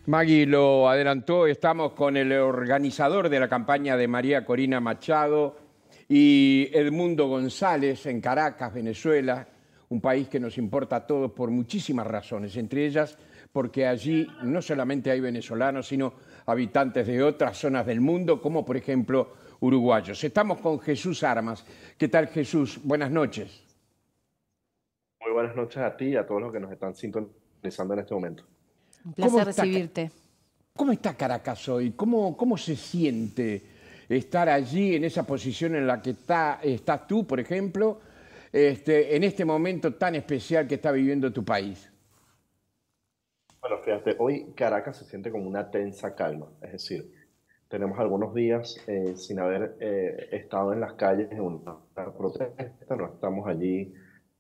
Maggie lo adelantó, estamos con el organizador de la campaña de María Corina Machado y Edmundo González en Caracas, Venezuela, un país que nos importa a todos por muchísimas razones, entre ellas porque allí no solamente hay venezolanos, sino habitantes de otras zonas del mundo, como por ejemplo uruguayos. Estamos con Jesús Armas. ¿Qué tal, Jesús? Buenas noches. Muy buenas noches a ti y a todos los que nos están sintonizando en este momento. Un ¿Cómo placer está, recibirte. cómo está Caracas hoy? ¿Cómo se siente estar allí en esa posición en la que estás tú, por ejemplo, en este momento tan especial que está viviendo tu país? Bueno, fíjate, hoy Caracas se siente como una tensa calma, es decir, tenemos algunos días sin haber estado en las calles en una protesta, no estamos allí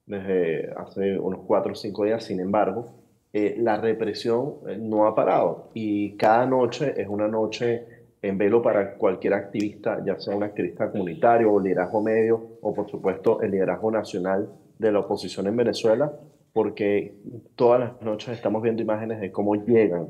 desde hace unos 4 o 5 días. Sin embargo, la represión no ha parado y cada noche es una noche en velo para cualquier activista, ya sea un activista comunitario o liderazgo medio o por supuesto el liderazgo nacional de la oposición en Venezuela, porque todas las noches estamos viendo imágenes de cómo llegan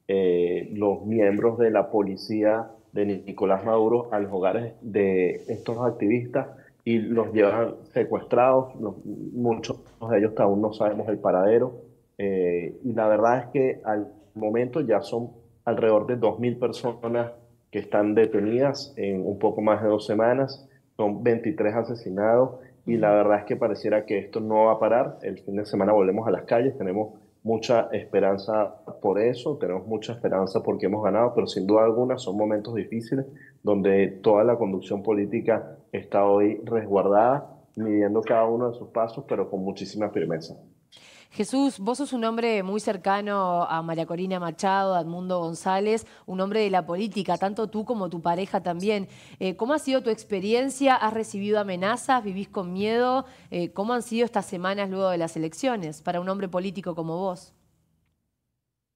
los miembros de la policía de Nicolás Maduro a los hogares de estos activistas y los llevan secuestrados. Muchos de ellos aún no sabemos el paradero. Y la verdad es que al momento ya son alrededor de 2.000 personas que están detenidas en un poco más de 2 semanas. Son 23 asesinados y la Ujú. verdad es que pareciera que esto no va a parar. El fin de semana volvemos a las calles, tenemos mucha esperanza por eso, tenemos mucha esperanza porque hemos ganado, pero sin duda alguna son momentos difíciles donde toda la conducción política está hoy resguardada, midiendo cada uno de sus pasos, pero con muchísima firmeza. Jesús, vos sos un hombre muy cercano a María Corina Machado, a Edmundo González, un hombre de la política, tanto tú como tu pareja también. ¿Cómo ha sido tu experiencia? ¿Has recibido amenazas? ¿Vivís con miedo? ¿Cómo han sido estas semanas luego de las elecciones para un hombre político como vos?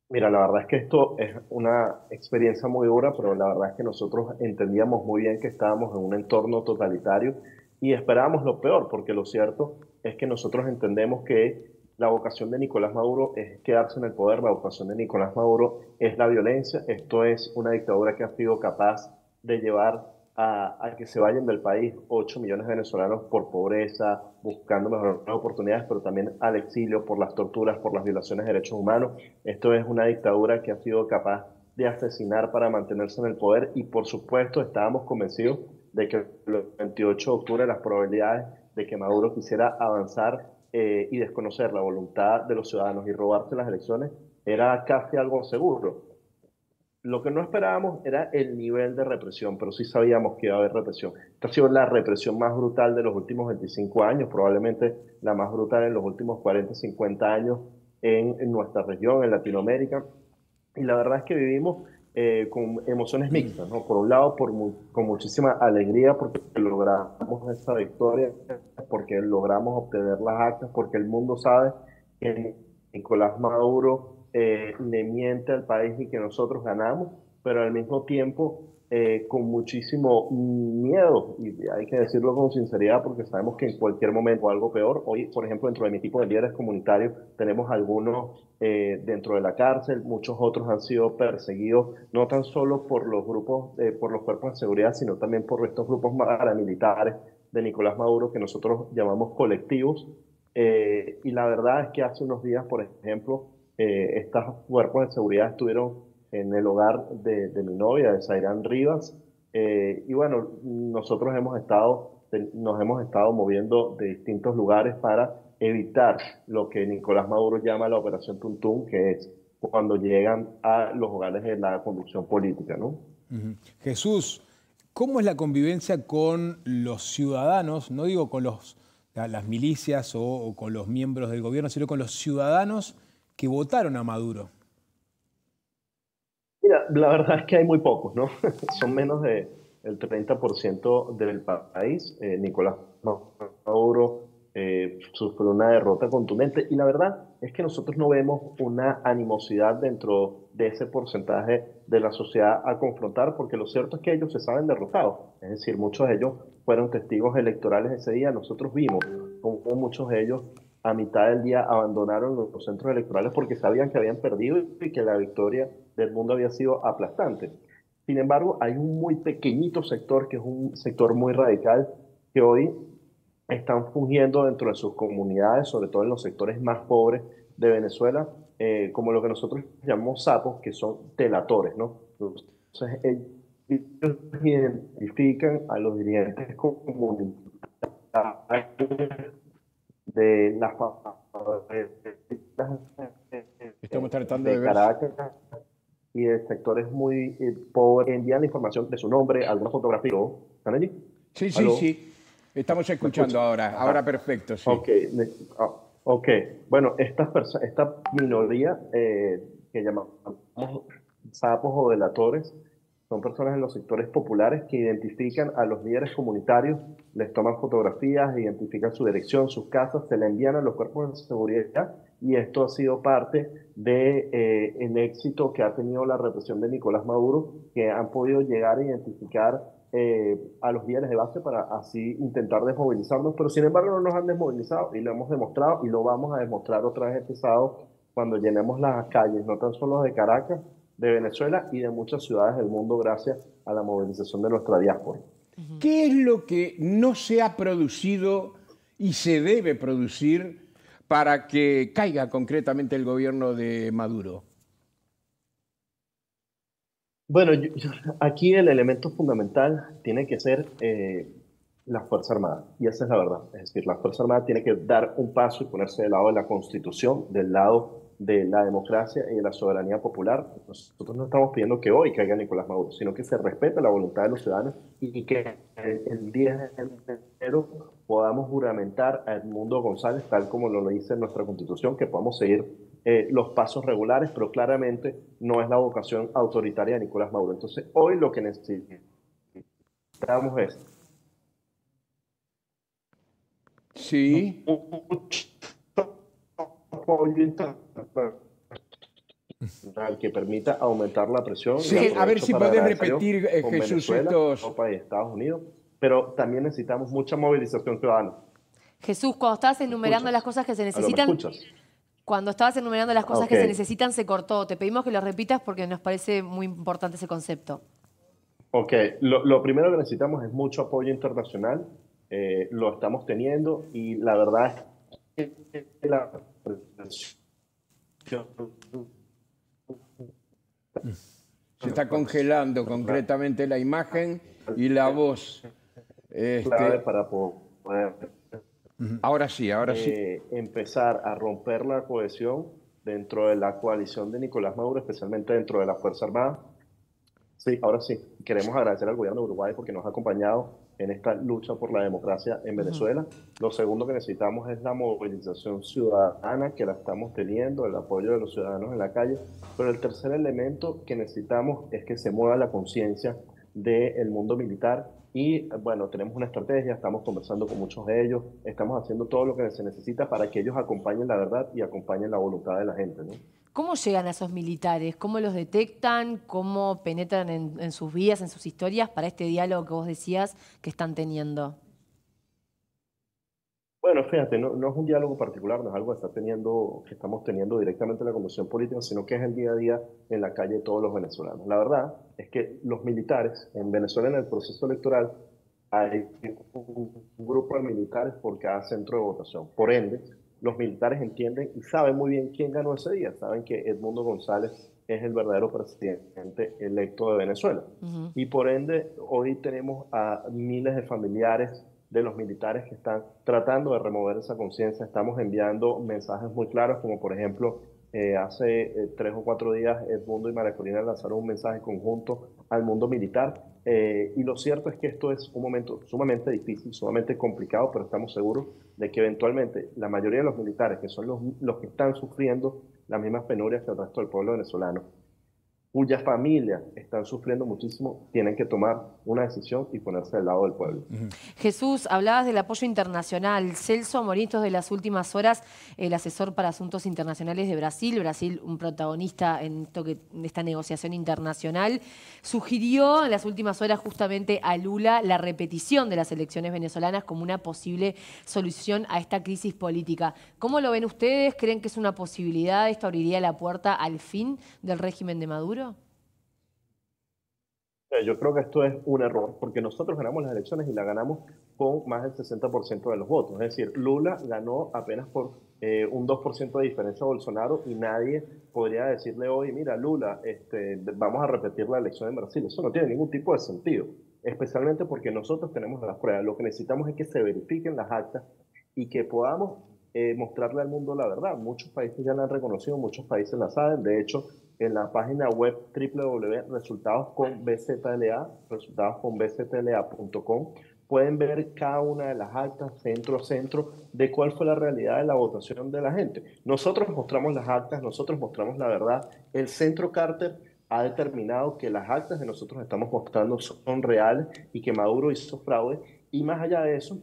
Mira, la verdad es que esto es una experiencia muy dura, pero la verdad es que nosotros entendíamos muy bien que estábamos en un entorno totalitario y esperábamos lo peor, porque lo cierto es que nosotros entendemos que la vocación de Nicolás Maduro es quedarse en el poder, la vocación de Nicolás Maduro es la violencia, esto es una dictadura que ha sido capaz de llevar a que se vayan del país 8 millones de venezolanos por pobreza, buscando mejores oportunidades, pero también al exilio por las torturas, por las violaciones de derechos humanos. Esto es una dictadura que ha sido capaz de asesinar para mantenerse en el poder y por supuesto estábamos convencidos de que el 28 de octubre las probabilidades de que Maduro quisiera avanzar y desconocer la voluntad de los ciudadanos y robarse las elecciones era casi algo seguro. Lo que no esperábamos era el nivel de represión, pero sí sabíamos que iba a haber represión. Esta ha sido la represión más brutal de los últimos 25 años, probablemente la más brutal en los últimos 40, 50 años en nuestra región, en Latinoamérica. Y la verdad es que vivimos con emociones mixtas, ¿no? Por un lado, con muchísima alegría porque logramos esta victoria, porque logramos obtener las actas, porque el mundo sabe que Nicolás Maduro le miente al país y que nosotros ganamos, pero al mismo tiempo con muchísimo miedo, y hay que decirlo con sinceridad porque sabemos que en cualquier momento algo peor. Hoy, por ejemplo, dentro de mi equipo de líderes comunitarios tenemos algunos dentro de la cárcel, muchos otros han sido perseguidos, no tan solo por los grupos, por los cuerpos de seguridad, sino también por estos grupos paramilitares de Nicolás Maduro que nosotros llamamos colectivos. Y la verdad es que hace unos días, por ejemplo, estos cuerpos de seguridad estuvieron en el hogar de mi novia, de Zairán Rivas, y bueno, nosotros nos hemos estado moviendo de distintos lugares para evitar lo que Nicolás Maduro llama la Operación Tuntún, que es cuando llegan a los hogares de la conducción política, ¿no? Ujú. Jesús, ¿cómo es la convivencia con los ciudadanos? No digo con las milicias o con los miembros del gobierno, sino con los ciudadanos que votaron a Maduro. Mira, la verdad es que hay muy pocos, ¿no? Son menos del 30% del país. Nicolás Maduro sufrió una derrota contundente y la verdad es que nosotros no vemos una animosidad dentro de ese porcentaje de la sociedad a confrontar, porque lo cierto es que ellos se saben derrotados. Es decir, muchos de ellos fueron testigos electorales ese día. Nosotros vimos cómo muchos de ellos a mitad del día abandonaron los centros electorales porque sabían que habían perdido y que la victoria del mundo había sido aplastante. Sin embargo, hay un muy pequeñito sector, que es un sector muy radical, que hoy están fungiendo dentro de sus comunidades, sobre todo en los sectores más pobres de Venezuela, como lo que nosotros llamamos sapos, que son delatores, ¿no? Entonces, ellos identifican a los dirigentes comunitarios de las favelas Estamos tratando de de ver. Caracas y de sectores muy pobres. Envían la información de su nombre, alguna fotografía. ¿Están allí? Sí, sí, ¿Aló? sí. Estamos ¿Me escuchando escuchan? ahora. Ahora Ajá. perfecto, sí. Ok, ok. Bueno, esta minoría que llamamos sapos o delatores son personas en los sectores populares que identifican a los líderes comunitarios, les toman fotografías, identifican su dirección, sus casas, se la envían a los cuerpos de seguridad y esto ha sido parte de, el éxito que ha tenido la represión de Nicolás Maduro, que han podido llegar a identificar a los líderes de base para así intentar desmovilizarlos, pero sin embargo no nos han desmovilizado y lo hemos demostrado y lo vamos a demostrar otra vez este sábado cuando llenemos las calles, no tan solo de Caracas, de Venezuela y de muchas ciudades del mundo gracias a la movilización de nuestra diáspora. ¿Qué es lo que no se ha producido y se debe producir para que caiga concretamente el gobierno de Maduro? Bueno, aquí el elemento fundamental tiene que ser la Fuerza Armada, y esa es la verdad. Es decir, la Fuerza Armada tiene que dar un paso y ponerse del lado de la Constitución, del lado de la democracia y de la soberanía popular. Nosotros no estamos pidiendo que hoy caiga Nicolás Maduro, sino que se respete la voluntad de los ciudadanos y que el 10 de enero podamos juramentar a Edmundo González, tal como lo dice nuestra Constitución, que podamos seguir los pasos regulares, pero claramente no es la vocación autoritaria de Nicolás Maduro. Entonces, hoy lo que necesitamos es Sí. mucho apoyo internacional que permita aumentar la presión y Sí, a ver aprovecho si para podés agradecer repetir, con Jesús, Venezuela, estos. Europa y Estados Unidos, pero también necesitamos mucha movilización ciudadana. Jesús, cuando estabas ¿Me enumerando las escuchas? cosas que se ¿Aló, me necesitan, escuchas? cuando estabas enumerando las cosas Ok. que se necesitan, se cortó. Te pedimos que lo repitas porque nos parece muy importante ese concepto. Ok, lo primero que necesitamos es mucho apoyo internacional, lo estamos teniendo y la verdad es que la presión Se está congelando concretamente la imagen y la voz. clave Este, para poder ahora sí, ahora sí. empezar a romper la cohesión dentro de la coalición de Nicolás Maduro, especialmente dentro de la Fuerza Armada. Sí, ahora sí. Queremos agradecer al gobierno de Uruguay porque nos ha acompañado en esta lucha por la democracia en Venezuela. Lo segundo que necesitamos es la movilización ciudadana, que la estamos teniendo, el apoyo de los ciudadanos en la calle. Pero el tercer elemento que necesitamos es que se mueva la conciencia del mundo militar. Y bueno, tenemos una estrategia, estamos conversando con muchos de ellos, estamos haciendo todo lo que se necesita para que ellos acompañen la verdad y acompañen la voluntad de la gente, ¿no? ¿Cómo llegan a esos militares? ¿Cómo los detectan? ¿Cómo penetran en sus vidas, en sus historias para este diálogo que vos decías que están teniendo? Bueno, fíjate, no es un diálogo particular, no es algo que estamos teniendo directamente en la Comisión Política, sino que es el día a día en la calle de todos los venezolanos. La verdad es que los militares en Venezuela en el proceso electoral hay un grupo de militares por cada centro de votación. Por ende, los militares entienden y saben muy bien quién ganó ese día. Saben que Edmundo González es el verdadero presidente electo de Venezuela. Ujú. Y por ende, hoy tenemos a miles de familiares de los militares que están tratando de remover esa conciencia. Estamos enviando mensajes muy claros, como por ejemplo, hace 3 o 4 días Edmundo y María Corina lanzaron un mensaje conjunto al mundo militar. Y lo cierto es que esto es un momento sumamente difícil, sumamente complicado, pero estamos seguros de que eventualmente la mayoría de los militares, que son los que están sufriendo las mismas penurias que el resto del pueblo venezolano, cuyas familias están sufriendo muchísimo, tienen que tomar una decisión y ponerse del lado del pueblo. Jesús, hablabas del apoyo internacional. Celso Amorim, de las últimas horas, el asesor para asuntos internacionales de Brasil, Brasil un protagonista en esta negociación internacional, sugirió en las últimas horas justamente a Lula la repetición de las elecciones venezolanas como una posible solución a esta crisis política. ¿Cómo lo ven ustedes? ¿Creen que es una posibilidad? ¿Esto abriría la puerta al fin del régimen de Maduro? Yo creo que esto es un error, porque nosotros ganamos las elecciones y las ganamos con más del 60% de los votos. Es decir, Lula ganó apenas por un 2% de diferencia a Bolsonaro y nadie podría decirle hoy, mira, Lula, vamos a repetir la elección en Brasil. Eso no tiene ningún tipo de sentido, especialmente porque nosotros tenemos las pruebas. Lo que necesitamos es que se verifiquen las actas y que podamos mostrarle al mundo la verdad. Muchos países ya la han reconocido, muchos países la saben. De hecho, en la página web resultadosconbzla.com, pueden ver cada una de las actas, centro a centro, de cuál fue la realidad de la votación de la gente. Nosotros mostramos las actas, nosotros mostramos la verdad. El Centro Carter ha determinado que las actas que nosotros estamos mostrando son reales y que Maduro hizo fraude. Y más allá de eso,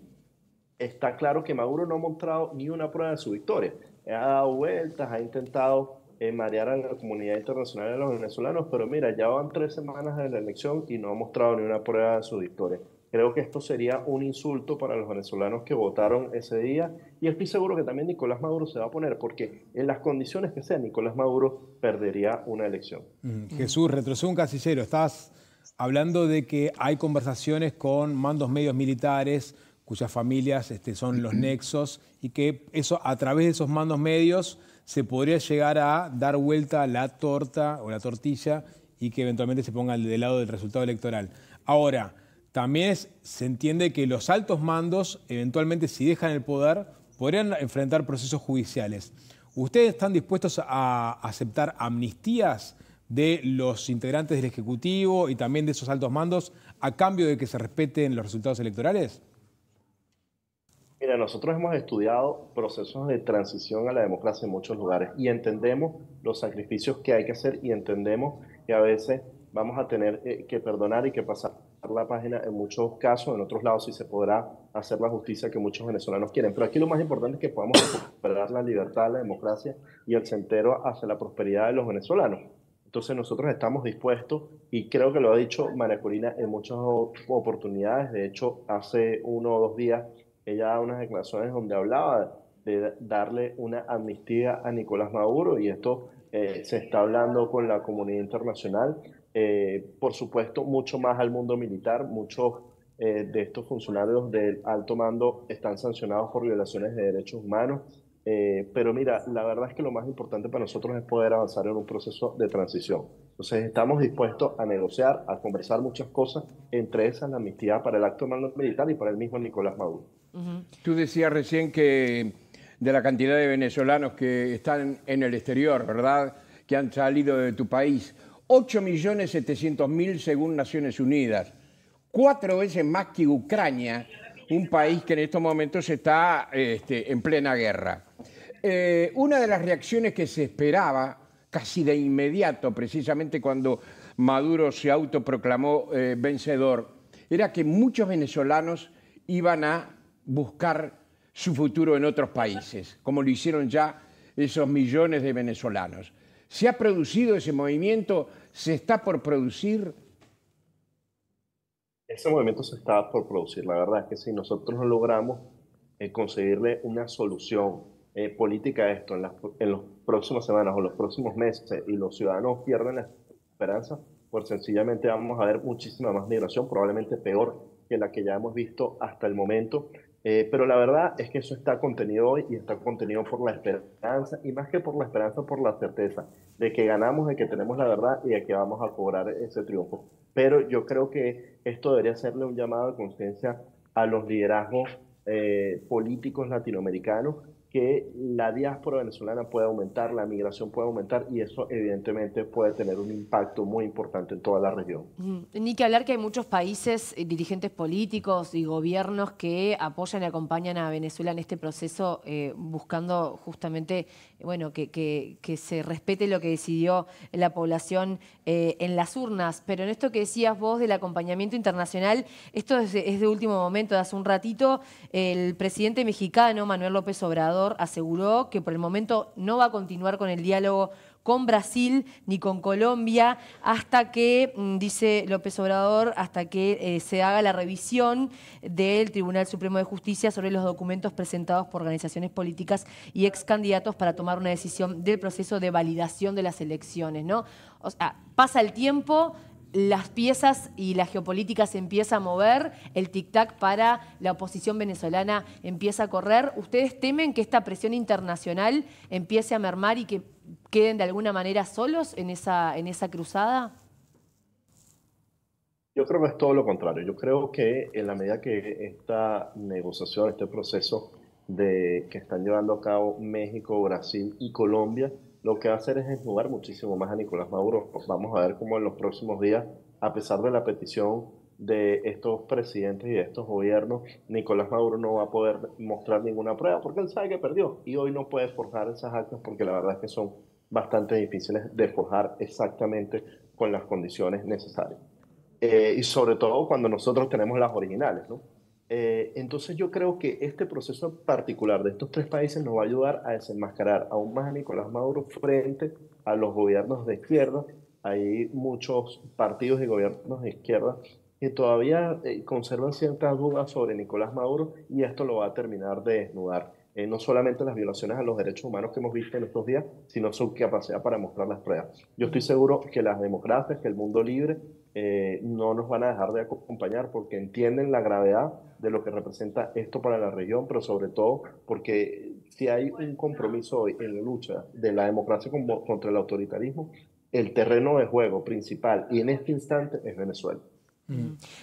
está claro que Maduro no ha mostrado ni una prueba de su victoria. Ha dado vueltas, ha intentado marear a la comunidad internacional de los venezolanos, pero mira, ya van 3 semanas de la elección y no ha mostrado ni una prueba de su victoria. Creo que esto sería un insulto para los venezolanos que votaron ese día y estoy seguro que también Nicolás Maduro se va a poner, porque en las condiciones que sean, Nicolás Maduro perdería una elección. Jesús, retrocedo un casillero. Estabas hablando de que hay conversaciones con mandos medios militares cuyas familias son los nexos y que eso, a través de esos mandos medios se podría llegar a dar vuelta la torta o la tortilla y que eventualmente se ponga del lado del resultado electoral. Ahora, también se entiende que los altos mandos, eventualmente, si dejan el poder, podrían enfrentar procesos judiciales. ¿Ustedes están dispuestos a aceptar amnistías de los integrantes del Ejecutivo y también de esos altos mandos a cambio de que se respeten los resultados electorales? Mira, nosotros hemos estudiado procesos de transición a la democracia en muchos lugares y entendemos los sacrificios que hay que hacer y entendemos que a veces vamos a tener que perdonar y que pasar la página en muchos casos. En otros lados sí se podrá hacer la justicia que muchos venezolanos quieren. Pero aquí lo más importante es que podamos recuperar la libertad, la democracia y el sendero hacia la prosperidad de los venezolanos. Entonces nosotros estamos dispuestos, y creo que lo ha dicho María Corina en muchas oportunidades. De hecho, hace 1 o 2 días ella da unas declaraciones donde hablaba de darle una amnistía a Nicolás Maduro, y esto se está hablando con la comunidad internacional. Por supuesto, mucho más al mundo militar. Muchos de estos funcionarios del alto mando están sancionados por violaciones de derechos humanos. Pero mira, la verdad es que lo más importante para nosotros es poder avanzar en un proceso de transición. Entonces estamos dispuestos a negociar, a conversar muchas cosas, entre esas la amnistía para el acto mando militar y para el mismo Nicolás Maduro. Tú decías recién que de la cantidad de venezolanos que están en el exterior, ¿verdad?, que han salido de tu país, 8.700.000 según Naciones Unidas, 4 veces más que Ucrania, un país que en estos momentos está en plena guerra. Una de las reacciones que se esperaba casi de inmediato, precisamente cuando Maduro se autoproclamó vencedor, era que muchos venezolanos iban a buscar su futuro en otros países, como lo hicieron ya esos millones de venezolanos. ¿Se ha producido ese movimiento? ¿Se está por producir? Ese movimiento se está por producir. La verdad es que si nosotros no logramos conseguirle una solución política a esto en las próximas semanas o los próximos meses, y los ciudadanos pierden la esperanza, pues sencillamente vamos a ver muchísima más migración, probablemente peor que la que ya hemos visto hasta el momento. Pero la verdad es que eso está contenido hoy, y está contenido por la esperanza, y más que por la esperanza, por la certeza de que ganamos, de que tenemos la verdad y de que vamos a cobrar ese triunfo. Pero yo creo que esto debería hacerle un llamado de conciencia a los liderazgos políticos latinoamericanos, que la diáspora venezolana puede aumentar, la migración puede aumentar y eso evidentemente puede tener un impacto muy importante en toda la región. Ni que hablar que hay muchos países, dirigentes políticos y gobiernos que apoyan y acompañan a Venezuela en este proceso, buscando justamente bueno, que se respete lo que decidió la población en las urnas. Pero en esto que decías vos del acompañamiento internacional, esto es de último momento, de hace un ratito, el presidente mexicano, Manuel López Obrador, aseguró que por el momento no va a continuar con el diálogo con Brasil ni con Colombia hasta que, dice López Obrador, hasta que se haga la revisión del Tribunal Supremo de Justicia sobre los documentos presentados por organizaciones políticas y ex candidatos para tomar una decisión del proceso de validación de las elecciones, ¿no? O sea, pasa el tiempo, las piezas y la geopolítica se empieza a mover, el tic-tac para la oposición venezolana empieza a correr. ¿Ustedes temen que esta presión internacional empiece a mermar y que queden de alguna manera solos en esa cruzada? Yo creo que es todo lo contrario. Yo creo que en la medida que esta negociación, este proceso que están llevando a cabo México, Brasil y Colombia, lo que va a hacer es desnudar muchísimo más a Nicolás Maduro. Vamos a ver cómo en los próximos días, a pesar de la petición de estos presidentes y de estos gobiernos, Nicolás Maduro no va a poder mostrar ninguna prueba porque él sabe que perdió y hoy no puede forjar esas actas porque la verdad es que son bastante difíciles de forjar exactamente con las condiciones necesarias. Y sobre todo cuando nosotros tenemos las originales, ¿no? Entonces yo creo que este proceso particular de estos tres países nos va a ayudar a desenmascarar aún más a Nicolás Maduro frente a los gobiernos de izquierda. Hay muchos partidos y gobiernos de izquierda que todavía conservan ciertas dudas sobre Nicolás Maduro y esto lo va a terminar de desnudar. No solamente las violaciones a los derechos humanos que hemos visto en estos días, sino su capacidad para mostrar las pruebas. Yo estoy seguro que las democracias, que el mundo libre, no nos van a dejar de acompañar porque entienden la gravedad de lo que representa esto para la región, pero sobre todo porque si hay un compromiso hoy en la lucha de la democracia contra el autoritarismo, el terreno de juego principal y en este instante es Venezuela.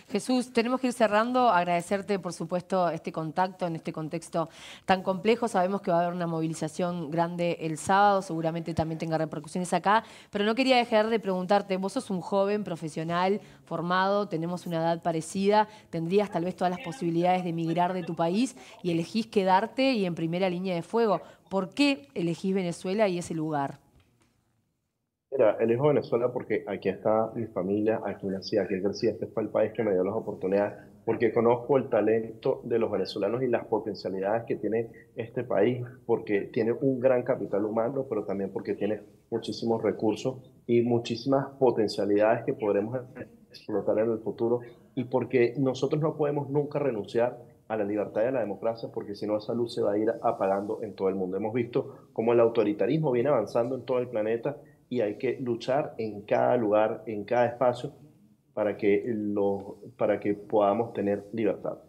Jesús, tenemos que ir cerrando. Agradecerte, por supuesto, este contacto en este contexto tan complejo. Sabemos que va a haber una movilización grande el sábado, seguramente también tenga repercusiones acá, pero no quería dejar de preguntarte, vos sos un joven profesional formado, tenemos una edad parecida, tendrías tal vez todas las posibilidades de emigrar de tu país y elegís quedarte y en primera línea de fuego. ¿Por qué elegís Venezuela y ese lugar? Mira, elijo Venezuela porque aquí está mi familia, aquí nací, aquí crecí, este fue el país que me dio las oportunidades, porque conozco el talento de los venezolanos y las potencialidades que tiene este país, porque tiene un gran capital humano, pero también porque tiene muchísimos recursos y muchísimas potencialidades que podremos explotar en el futuro, y porque nosotros no podemos nunca renunciar a la libertad y a la democracia, porque si no esa luz se va a ir apagando en todo el mundo. Hemos visto cómo el autoritarismo viene avanzando en todo el planeta y hay que luchar en cada lugar, en cada espacio, para que podamos tener libertad.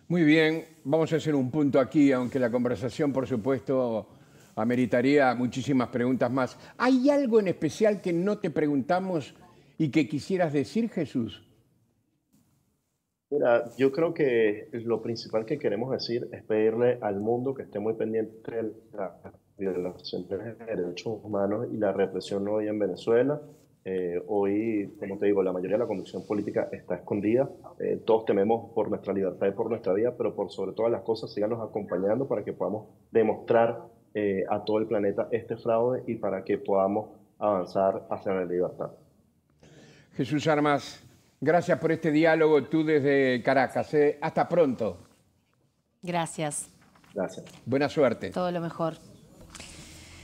Muy bien, vamos a hacer un punto aquí, aunque la conversación, por supuesto, ameritaría muchísimas preguntas más. ¿Hay algo en especial que no te preguntamos y que quisieras decir, Jesús? Mira, yo creo que lo principal que queremos decir es pedirle al mundo que esté muy pendiente de las violaciones de derechos humanos y la represión hoy en Venezuela. Hoy, como te digo, la mayoría de la conducción política está escondida. Todos tememos por nuestra libertad y por nuestra vida, pero por sobre todas las cosas, síganos acompañando para que podamos demostrar a todo el planeta este fraude y para que podamos avanzar hacia la libertad. Jesús Armas, gracias por este diálogo, tú desde Caracas. Hasta pronto. Gracias. Gracias. Buena suerte. Todo lo mejor.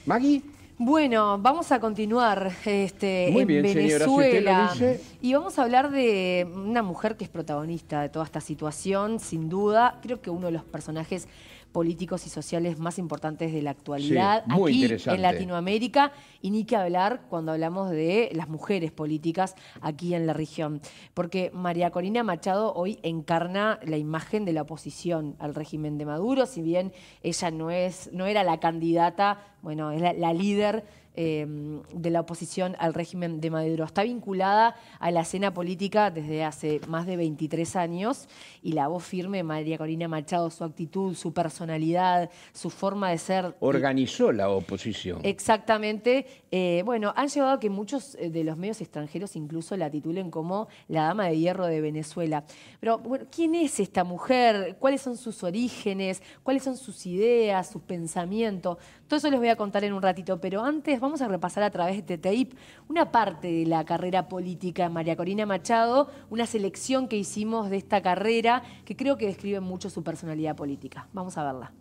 Maggie. Bueno, vamos a continuar Muy en bien, señora, Venezuela. si usted lo dice. Y vamos a hablar de una mujer que es protagonista de toda esta situación, sin duda. Creo que uno de los personajes políticos y sociales más importantes de la actualidad, Sí, muy aquí interesante. en Latinoamérica, y ni que hablar cuando hablamos de las mujeres políticas aquí en la región. Porque María Corina Machado hoy encarna la imagen de la oposición al régimen de Maduro, si bien ella no era la candidata, bueno, es la líder de la oposición al régimen de Maduro. Está vinculada a la escena política desde hace más de 23 años y la voz firme de María Corina Machado, su actitud, su personalidad, su forma de ser. Organizó la oposición. Exactamente. Bueno, han llevado a que muchos de los medios extranjeros incluso la titulen como la dama de hierro de Venezuela. Pero, bueno, ¿quién es esta mujer? ¿Cuáles son sus orígenes? ¿Cuáles son sus ideas, sus pensamientos? Todo eso les voy a contar en un ratito, pero antes vamos a repasar a través de TTIP una parte de la carrera política de María Corina Machado, una selección que hicimos de esta carrera que creo que describe mucho su personalidad política. Vamos a verla.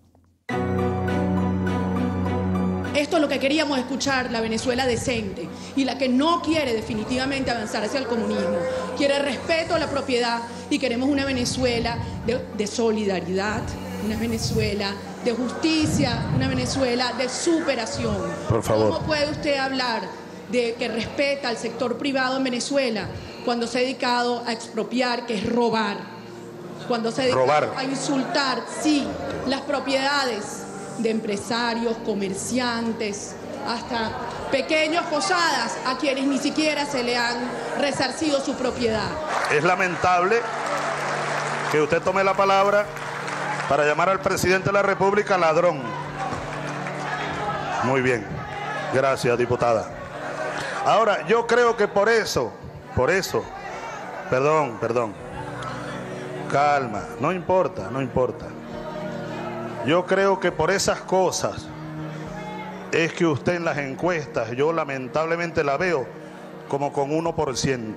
Esto es lo que queríamos escuchar, la Venezuela decente y la que no quiere definitivamente avanzar hacia el comunismo. Quiere respeto a la propiedad y queremos una Venezuela de solidaridad, una Venezuela de justicia, una Venezuela de superación. Por favor. ¿Cómo puede usted hablar de que respeta al sector privado en Venezuela cuando se ha dedicado a expropiar, que es robar? Cuando se ha dedicado a insultar, sí, las propiedades de empresarios, comerciantes, hasta pequeños posadas a quienes ni siquiera se le han resarcido su propiedad. Es lamentable que usted tome la palabra para llamar al presidente de la República ladrón. Muy bien, gracias, diputada. Ahora, yo creo que por eso, perdón, calma, no importa. Yo creo que por esas cosas es que usted en las encuestas, yo lamentablemente la veo como con 1%.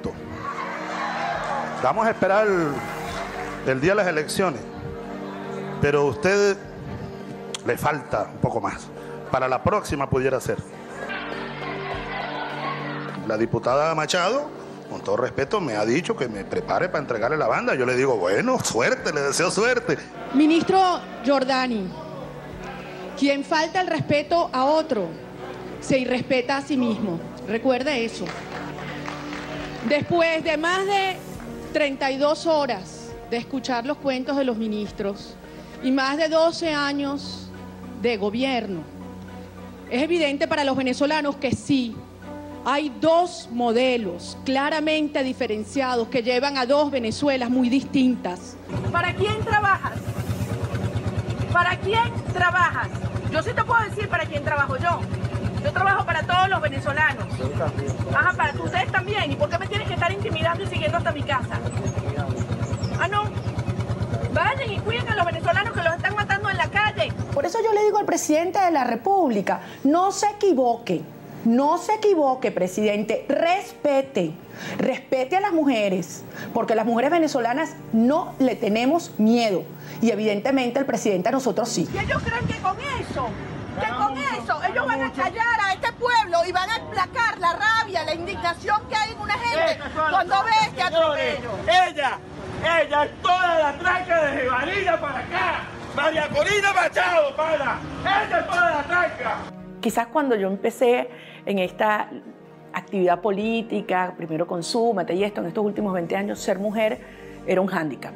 Vamos a esperar el día de las elecciones, pero a usted le falta un poco más. Para la próxima pudiera ser. La diputada Machado, con todo respeto, me ha dicho que me prepare para entregarle la banda. Yo le digo, bueno, suerte, le deseo suerte. Ministro Giordani, quien falta el respeto a otro, se irrespeta a sí mismo. Recuerde eso. Después de más de 32 horas de escuchar los cuentos de los ministros y más de 12 años de gobierno, es evidente para los venezolanos que sí, hay dos modelos claramente diferenciados que llevan a dos Venezuelas muy distintas. ¿Para quién trabajas? ¿Para quién trabajas? Yo sí te puedo decir para quién trabajo yo. Yo trabajo para todos los venezolanos. Ajá, para ustedes también. ¿Y por qué me tienes que estar intimidando y siguiendo hasta mi casa? Ah, no. Vayan y cuiden a los venezolanos que los están matando en la calle. Por eso yo le digo al presidente de la República, no se equivoque. No se equivoque, presidente, respete a las mujeres, porque las mujeres venezolanas no le tenemos miedo y evidentemente el presidente a nosotros sí. Y ellos creen que con eso ellos van a callar a este pueblo y van a aplacar la rabia, la indignación que hay en una gente cuando ve este atropello. Ella es toda la tranca de Jevarilla para acá. María Corina Machado, para. Ella es toda la tranca. Quizás cuando yo empecé en esta actividad política, primero con Súmate y esto, en estos últimos 20 años, ser mujer era un hándicap,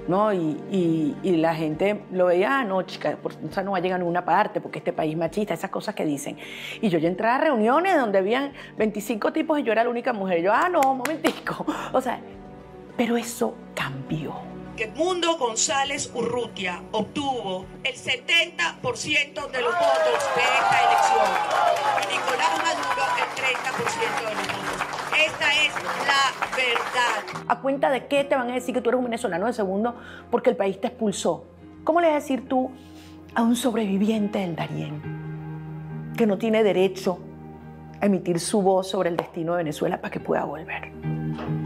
¿no? Y la gente lo veía, no, chica, o sea, no va a llegar a ninguna parte porque este país machista, esas cosas que dicen. Y yo ya entré a reuniones donde habían 25 tipos y yo era la única mujer. Y yo, no, un momentico. O sea, pero eso cambió. Edmundo González Urrutia obtuvo el 70% de los votos de esta elección y Nicolás Maduro el 30% de los votos. Esta es la verdad. ¿A cuenta de qué te van a decir que tú eres un venezolano de segundo porque el país te expulsó? ¿Cómo le vas a decir tú a un sobreviviente del Darién que no tiene derecho a emitir su voz sobre el destino de Venezuela para que pueda volver?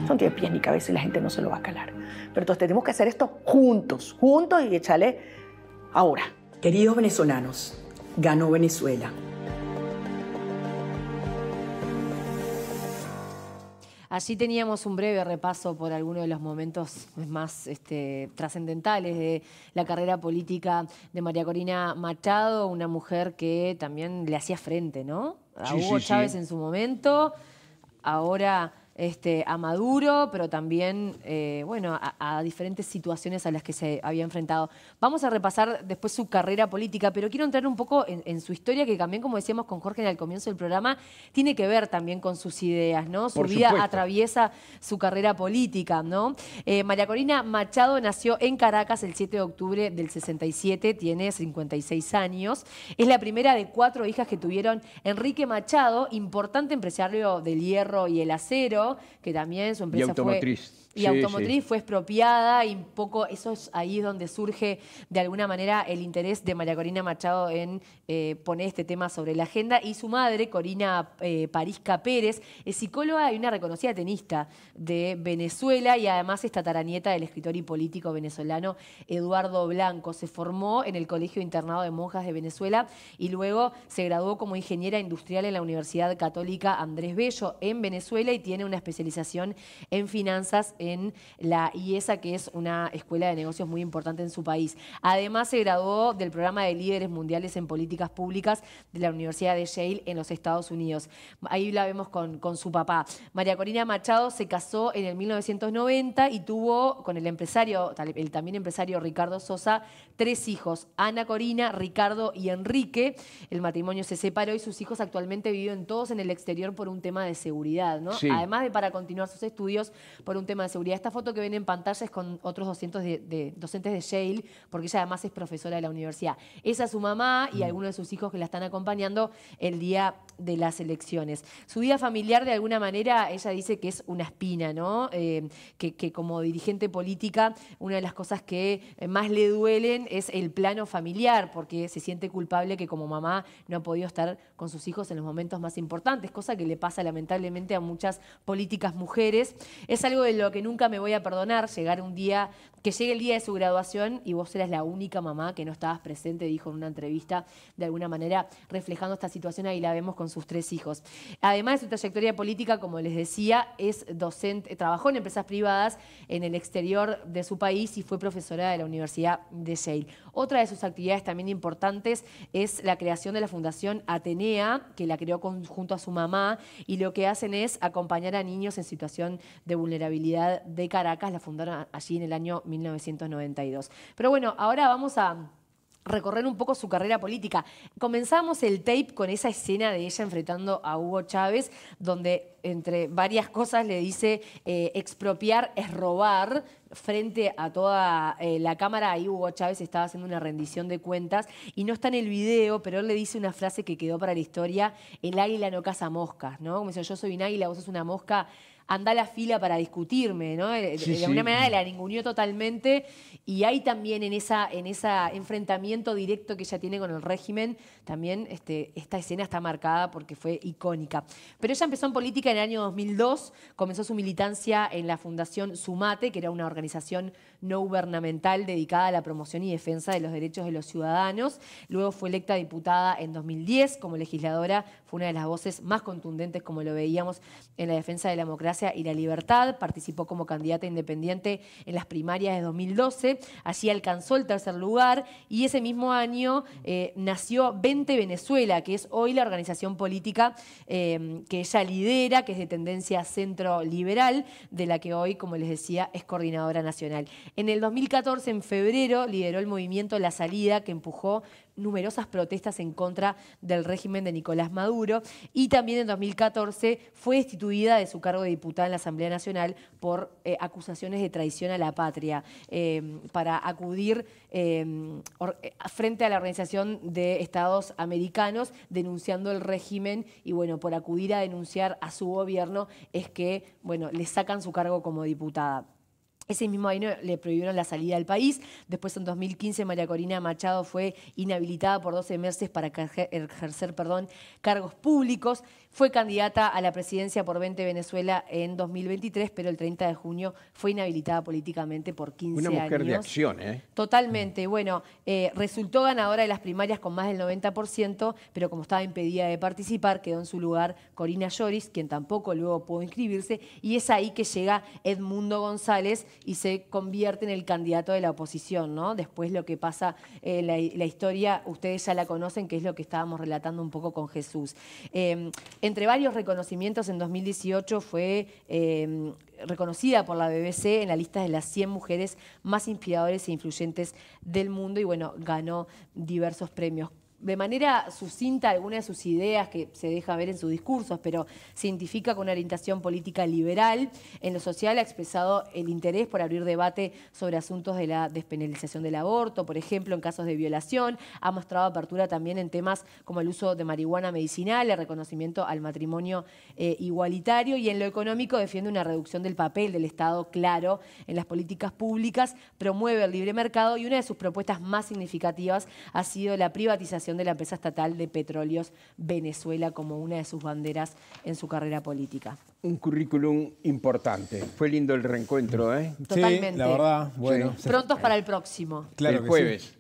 Eso no tiene pies ni cabeza y la gente no se lo va a calar. Pero entonces tenemos que hacer esto juntos y echarle ahora. Queridos venezolanos, ganó Venezuela. Allí teníamos un breve repaso por algunos de los momentos más trascendentales de la carrera política de María Corina Machado, una mujer que también le hacía frente, ¿no? A Hugo Chávez en su momento, ahora a Maduro, pero también bueno, a diferentes situaciones a las que se había enfrentado. Vamos a repasar después su carrera política, pero quiero entrar un poco en su historia, que también, como decíamos con Jorge al comienzo del programa, tiene que ver también con sus ideas, ¿no? Su vida atraviesa su carrera política, ¿no? María Corina Machado nació en Caracas el 7 de octubre del 67, tiene 56 años. Es la primera de 4 hijas que tuvieron Enrique Machado, importante empresario del hierro y el acero, que también su empresa fue expropiada, y un poco eso es ahí donde surge de alguna manera el interés de María Corina Machado en poner este tema sobre la agenda. Y su madre, Corina Parisca Pérez, es psicóloga y una reconocida tenista de Venezuela, y además es tataranieta del escritor y político venezolano Eduardo Blanco. Se formó en el Colegio Internado de Monjas de Venezuela y luego se graduó como ingeniera industrial en la Universidad Católica Andrés Bello en Venezuela, y tiene una especialización en finanzas en la IESA, que es una escuela de negocios muy importante en su país. Además, se graduó del programa de líderes mundiales en políticas públicas de la Universidad de Yale en los Estados Unidos. Ahí la vemos con su papá. María Corina Machado se casó en el 1990 y tuvo con el también empresario Ricardo Sosa 3 hijos: Ana Corina, Ricardo y Enrique. El matrimonio se separó y sus hijos actualmente viven todos en el exterior por un tema de seguridad, ¿no? Sí. Además de para continuar sus estudios por un tema de seguridad. Esta foto que ven en pantalla es con otros docentes de Yale, porque ella además es profesora de la universidad. Esa es su mamá y algunos de sus hijos que la están acompañando el día de las elecciones. Su vida familiar, de alguna manera, ella dice que es una espina, ¿no? Que como dirigente política, una de las cosas que más le duelen es el plano familiar, porque se siente culpable que como mamá no ha podido estar con sus hijos en los momentos más importantes, cosa que le pasa lamentablemente a muchas políticas mujeres. Es algo de lo que nunca me voy a perdonar, que llegue el día de su graduación y vos eras la única mamá que no estabas presente, dijo en una entrevista, de alguna manera reflejando esta situación. Ahí la vemos con sus 3 hijos. Además de su trayectoria política, como les decía, es docente, trabajó en empresas privadas en el exterior de su país y fue profesora de la Universidad de Yale. Otra de sus actividades también importantes es la creación de la Fundación Atenea, que la creó junto a su mamá, y lo que hacen es acompañar a niños en situación de vulnerabilidad de Caracas. La fundaron allí en el año 1992. Pero bueno, ahora vamos a recorrer un poco su carrera política. Comenzamos el tape con esa escena de ella enfrentando a Hugo Chávez, donde entre varias cosas le dice expropiar es robar. Frente a toda la cámara, ahí Hugo Chávez estaba haciendo una rendición de cuentas y no está en el video, pero él le dice una frase que quedó para la historia: el águila no caza moscas, ¿no? Como dice, yo soy un águila, vos sos una mosca, anda a la fila para discutirme, ¿no? De alguna manera la ninguneó totalmente, y hay también en ese enfrentamiento directo que ella tiene con el régimen, también esta escena está marcada porque fue icónica. Pero ella empezó en política en el año 2002, comenzó su militancia en la Fundación Sumate, que era una organización no gubernamental dedicada a la promoción y defensa de los derechos de los ciudadanos. Luego fue electa diputada en 2010 como legisladora, fue una de las voces más contundentes, como lo veíamos, en la defensa de la democracia y la libertad. Participó como candidata independiente en las primarias de 2012, allí alcanzó el 3er lugar, y ese mismo año nació 20 Venezuela, que es hoy la organización política que ella lidera, que es de tendencia centro-liberal, de la que hoy, como les decía, es coordinadora nacional. En el 2014, en febrero, lideró el movimiento La Salida, que empujó numerosas protestas en contra del régimen de Nicolás Maduro, y también en 2014 fue destituida de su cargo de diputada en la Asamblea Nacional por acusaciones de traición a la patria, para acudir frente a la Organización de Estados Americanos denunciando el régimen, y bueno, por acudir a denunciar a su gobierno es que, bueno, le sacan su cargo como diputada. Ese mismo año le prohibieron la salida del país. Después, en 2015, María Corina Machado fue inhabilitada por 12 meses para ejercer cargos públicos. Fue candidata a la presidencia por 20 Venezuela en 2023, pero el 30 de junio fue inhabilitada políticamente por 15 años. Una mujer de acción, ¿eh? Totalmente. Bueno, resultó ganadora de las primarias con más del 90%, pero como estaba impedida de participar, quedó en su lugar Corina Lloris, quien tampoco luego pudo inscribirse, y es ahí que llega Edmundo González, y se convierte en el candidato de la oposición, ¿no? Después lo que pasa, la historia, ustedes ya la conocen, que es lo que estábamos relatando un poco con Jesús. Entre varios reconocimientos, en 2018 fue reconocida por la BBC en la lista de las 100 mujeres más inspiradoras e influyentes del mundo y bueno, ganó diversos premios. De manera sucinta, algunas de sus ideas que se deja ver en sus discursos, pero se identifica con una orientación política liberal. En lo social ha expresado el interés por abrir debate sobre asuntos de la despenalización del aborto, por ejemplo, en casos de violación. Ha mostrado apertura también en temas como el uso de marihuana medicinal, el reconocimiento al matrimonio igualitario, y en lo económico defiende una reducción del papel del Estado claro en las políticas públicas, promueve el libre mercado y una de sus propuestas más significativas ha sido la privatización de la empresa estatal de Petróleos Venezuela como una de sus banderas en su carrera política. Un currículum importante. Fue lindo el reencuentro, ¿eh? Totalmente. Sí, la verdad, bueno. Sí. Prontos para el próximo. Claro, el jueves. Sí.